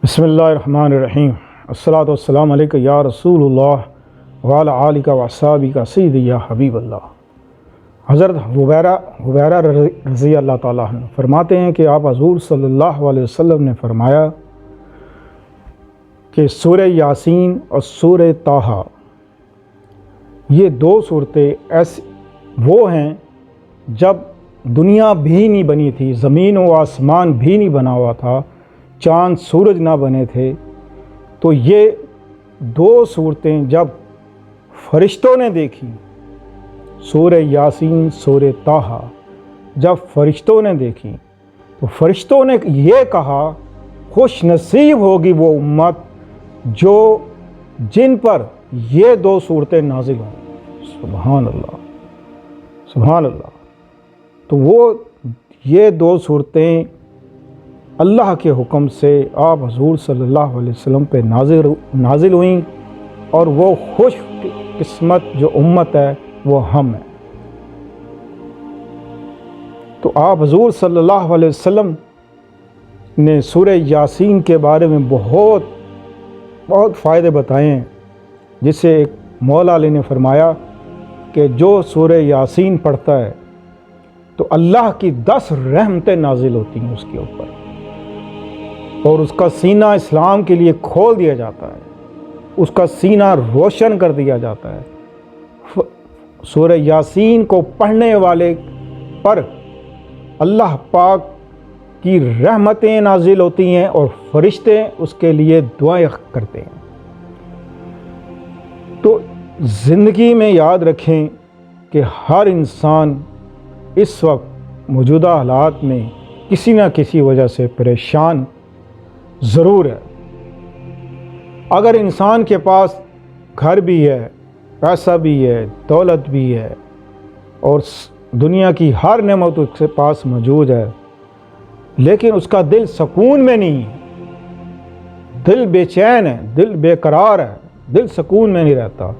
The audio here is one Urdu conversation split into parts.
بسم اللہ الرحمن الرحیم الصلاۃ والسلام علیکہ یا رسول اللہ وعلی آلک و اصحابک سیدی یا حبیب اللہ۔ حضرت حبیرہ رضی اللہ تعالیٰ عنہ فرماتے ہیں کہ آپ حضور صلی اللہ علیہ وسلم نے فرمایا کہ سورہ یاسین اور سورہ طٰہٰ یہ دو صورتیں ایسی وہ ہیں جب دنیا بھی نہیں بنی تھی، زمین و آسمان بھی نہیں بنا ہوا تھا، چاند سورج نہ بنے تھے، تو یہ دو صورتیں جب فرشتوں نے دیکھی، سورہ یاسین سورہ طٰہٰ جب فرشتوں نے دیکھی تو فرشتوں نے یہ کہا خوش نصیب ہوگی وہ امت جن پر یہ دو صورتیں نازل ہوں۔ سبحان اللہ سبحان اللہ۔ تو وہ یہ دو صورتیں اللہ کے حکم سے آپ حضور صلی اللہ علیہ وسلم پہ نازل ہوئیں، اور وہ خوش قسمت جو امت ہے وہ ہم ہیں۔ تو آپ حضور صلی اللہ علیہ وسلم نے سورہ یاسین کے بارے میں بہت فائدے بتائے ہیں، جس سے ایک مولا علی نے فرمایا کہ جو سورہ یاسین پڑھتا ہے تو اللہ کی 10 رحمتیں نازل ہوتی ہیں اس کے اوپر، اور اس کا سینہ اسلام کے لیے کھول دیا جاتا ہے، اس کا سینہ روشن کر دیا جاتا ہے۔ سورہ یاسین کو پڑھنے والے پر اللہ پاک کی رحمتیں نازل ہوتی ہیں اور فرشتے اس کے لیے دعائیں کرتے ہیں۔ تو زندگی میں یاد رکھیں کہ ہر انسان اس وقت موجودہ حالات میں کسی نہ کسی وجہ سے پریشان ضرور ہے۔ اگر انسان کے پاس گھر بھی ہے، پیسہ بھی ہے، دولت بھی ہے، اور دنیا کی ہر نعمت اس کے پاس موجود ہے، لیکن اس کا دل سکون میں نہیں ہے، دل بے چین ہے، دل بے قرار ہے، دل سکون میں نہیں رہتا،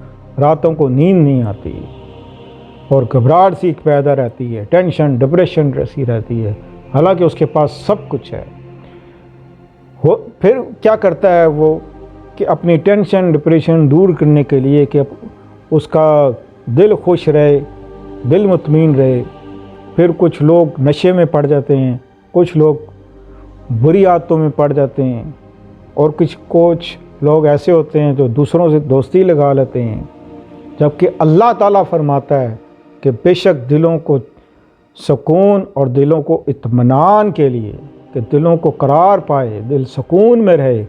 راتوں کو نیند نہیں آتی، اور گھبراہٹ سی پیدا رہتی ہے، ٹینشن ڈپریشن ایسی رہتی ہے، حالانکہ اس کے پاس سب کچھ ہے۔ پھر کیا کرتا ہے وہ کہ اپنی ٹینشن ڈپریشن دور کرنے کے لیے کہ اس کا دل خوش رہے، دل مطمئن رہے، پھر کچھ لوگ نشے میں پڑ جاتے ہیں، کچھ لوگ بری عادتوں میں پڑ جاتے ہیں، اور کچھ لوگ ایسے ہوتے ہیں جو دوسروں سے دوستی لگا لیتے ہیں، جبکہ اللہ تعالیٰ فرماتا ہے کہ بے شک دلوں کو سکون اور دلوں کو اطمینان کے لیے، کہ دلوں کو قرار پائے، دل سکون میں رہے،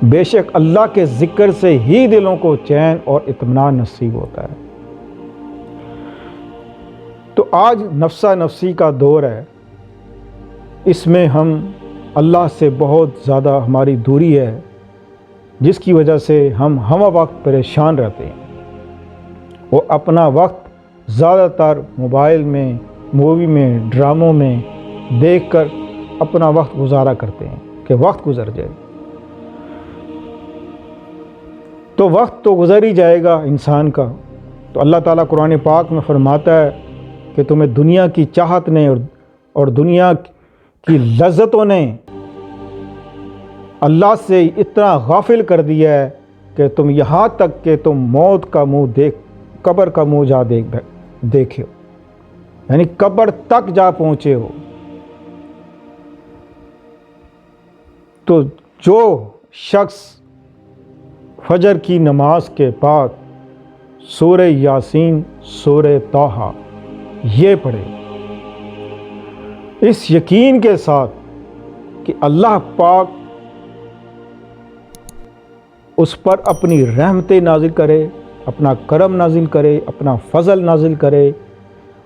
بے شک اللہ کے ذکر سے ہی دلوں کو چین اور اطمینان نصیب ہوتا ہے۔ تو آج نفسا نفسی کا دور ہے، اس میں ہم اللہ سے بہت زیادہ ہماری دوری ہے، جس کی وجہ سے ہم وقت پریشان رہتے ہیں، اور اپنا وقت زیادہ تر موبائل میں، مووی میں، ڈراموں میں دیکھ کر اپنا وقت گزارا کرتے ہیں کہ وقت گزر جائے۔ تو وقت تو گزر ہی جائے گا انسان کا۔ تو اللہ تعالیٰ قرآن پاک میں فرماتا ہے کہ تمہیں دنیا کی چاہت نے اور دنیا کی لذتوں نے اللہ سے اتنا غافل کر دیا ہے کہ تم یہاں تک کہ تم موت کا منہ قبر کا منہ جا دیکھے ہو، یعنی قبر تک جا پہنچے ہو۔ تو جو شخص فجر کی نماز کے بعد سورہ یاسین سورہ طٰہٰ یہ پڑھے، اس یقین کے ساتھ کہ اللہ پاک اس پر اپنی رحمتیں نازل کرے، اپنا کرم نازل کرے، اپنا فضل نازل کرے،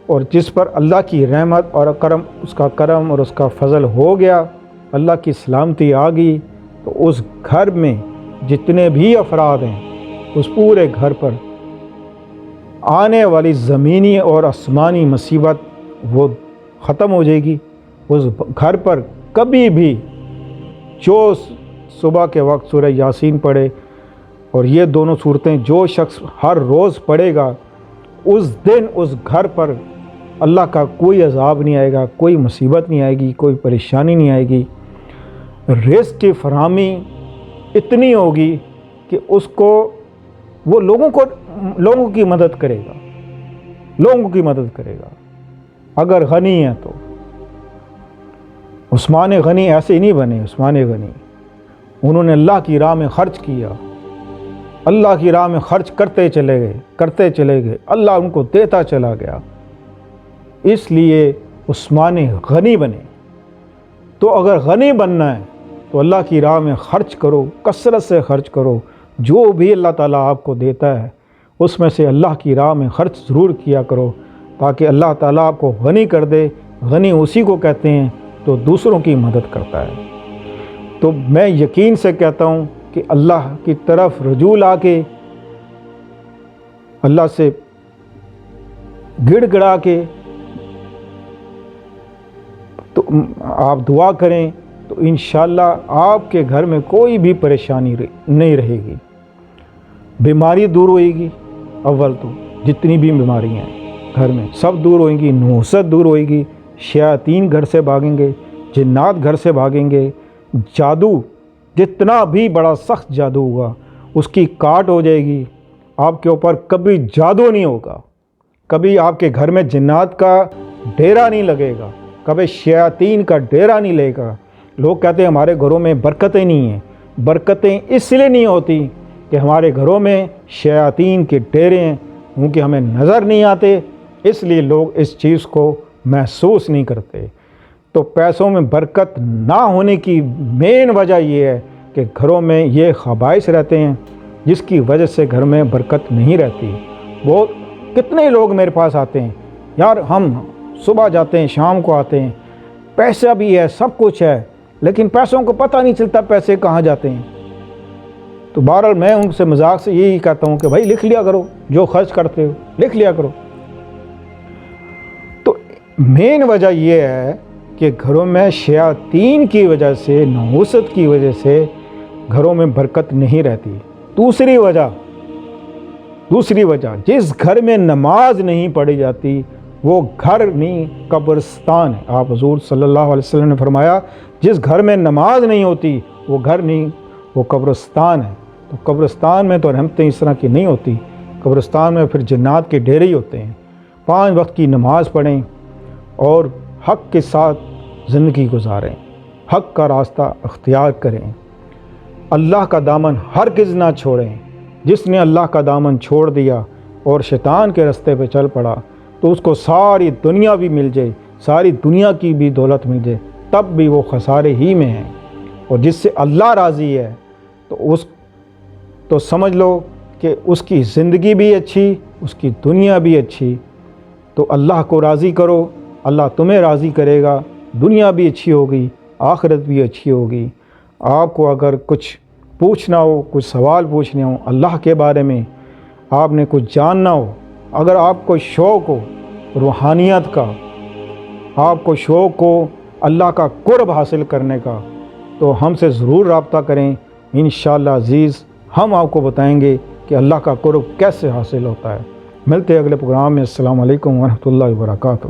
اور جس پر اللہ کی رحمت اور کرم، اس کا کرم اور اس کا فضل ہو گیا، اللہ کی سلامتی آ گئی، تو اس گھر میں جتنے بھی افراد ہیں اس پورے گھر پر آنے والی زمینی اور آسمانی مصیبت وہ ختم ہو جائے گی۔ اس گھر پر کبھی بھی جو صبح کے وقت سورہ یاسین پڑھے اور یہ دونوں صورتیں جو شخص ہر روز پڑھے گا، اس دن اس گھر پر اللہ کا کوئی عذاب نہیں آئے گا، کوئی مصیبت نہیں آئے گی، کوئی پریشانی نہیں آئے گی۔ رزق کی فراہمی اتنی ہوگی کہ اس کو وہ لوگوں کی مدد کرے گا، لوگوں کی مدد کرے گا اگر غنی ہے تو۔ عثمان غنی ایسے نہیں بنے، عثمان غنی انہوں نے اللہ کی راہ میں خرچ کیا، اللہ کی راہ میں خرچ کرتے چلے گئے، اللہ ان کو دیتا چلا گیا، اس لیے عثمان غنی بنے۔ تو اگر غنی بننا ہے تو اللہ کی راہ میں خرچ کرو، کثرت سے خرچ کرو، جو بھی اللہ تعالیٰ آپ کو دیتا ہے اس میں سے اللہ کی راہ میں خرچ ضرور کیا کرو، تاکہ اللہ تعالیٰ آپ کو غنی کر دے۔ غنی اسی کو کہتے ہیں تو دوسروں کی مدد کرتا ہے۔ تو میں یقین سے کہتا ہوں کہ اللہ کی طرف رجوع لا کے، اللہ سے گڑ گڑا کے تو آپ دعا کریں تو انشاءاللہ آپ کے گھر میں کوئی بھی پریشانی نہیں رہے گی، بیماری دور ہوئے گی۔ اول تو جتنی بھی بیماری ہیں گھر میں سب دور ہوئیں گی، نحوست دور ہوئے گی، شیاطین گھر سے بھاگیں گے، جنات گھر سے بھاگیں گے، جادو جتنا بھی بڑا سخت جادو ہوگا اس کی کاٹ ہو جائے گی، آپ کے اوپر کبھی جادو نہیں ہوگا، کبھی آپ کے گھر میں جنات کا ڈیرا نہیں لگے گا، کبھی شیاطین کا ڈیرا نہیں لگے گا۔ لوگ کہتے ہیں ہمارے گھروں میں برکتیں نہیں ہیں، برکتیں اس لیے نہیں ہوتی کہ ہمارے گھروں میں شیاطین کے ڈیرے ہیں، کیونکہ ہمیں نظر نہیں آتے، اس لیے لوگ اس چیز کو محسوس نہیں کرتے۔ تو پیسوں میں برکت نہ ہونے کی مین وجہ یہ ہے کہ گھروں میں یہ خبائث رہتے ہیں، جس کی وجہ سے گھر میں برکت نہیں رہتی۔ بہت کتنے لوگ میرے پاس آتے ہیں، یار ہم صبح جاتے ہیں شام کو آتے ہیں، پیسہ بھی ہے سب کچھ ہے، لیکن پیسوں کو پتہ نہیں چلتا پیسے کہاں جاتے ہیں۔ تو بہرحال میں ان سے مذاق سے یہی کہتا ہوں کہ بھائی لکھ لیا کرو، جو خرچ کرتے ہو لکھ لیا کرو۔ تو مین وجہ یہ ہے کہ گھروں میں شیاطین کی وجہ سے، نحوست کی وجہ سے گھروں میں برکت نہیں رہتی۔ دوسری وجہ جس گھر میں نماز نہیں پڑھی جاتی وہ گھر نہیں قبرستان ہے۔ آپ حضور صلی اللہ علیہ وسلم نے فرمایا جس گھر میں نماز نہیں ہوتی وہ گھر نہیں، وہ قبرستان ہے۔ تو قبرستان میں تو رحمتیں اس طرح کی نہیں ہوتی، قبرستان میں پھر جنات کے ڈیرے ہی ہوتے ہیں۔ 5 وقت کی نماز پڑھیں اور حق کے ساتھ زندگی گزاریں، حق کا راستہ اختیار کریں، اللہ کا دامن ہرگز نہ چھوڑیں۔ جس نے اللہ کا دامن چھوڑ دیا اور شیطان کے راستے پہ چل پڑا تو اس کو ساری دنیا بھی مل جائے، ساری دنیا کی بھی دولت مل جائے، تب بھی وہ خسارے ہی میں ہیں۔ اور جس سے اللہ راضی ہے تو سمجھ لو کہ اس کی زندگی بھی اچھی، اس کی دنیا بھی اچھی۔ تو اللہ کو راضی کرو، اللہ تمہیں راضی کرے گا، دنیا بھی اچھی ہوگی، آخرت بھی اچھی ہوگی۔ آپ کو اگر کچھ پوچھنا ہو، کچھ سوال پوچھنے ہوں اللہ کے بارے میں، آپ نے کچھ جاننا ہو، اگر آپ کو شوق ہو روحانیت کا، آپ کو شوق ہو اللہ کا قرب حاصل کرنے کا، تو ہم سے ضرور رابطہ کریں۔ انشاءاللہ عزیز ہم آپ کو بتائیں گے کہ اللہ کا قرب کیسے حاصل ہوتا ہے۔ ملتے ہیں اگلے پروگرام میں۔ السلام علیکم ورحمۃ اللہ وبرکاتہ۔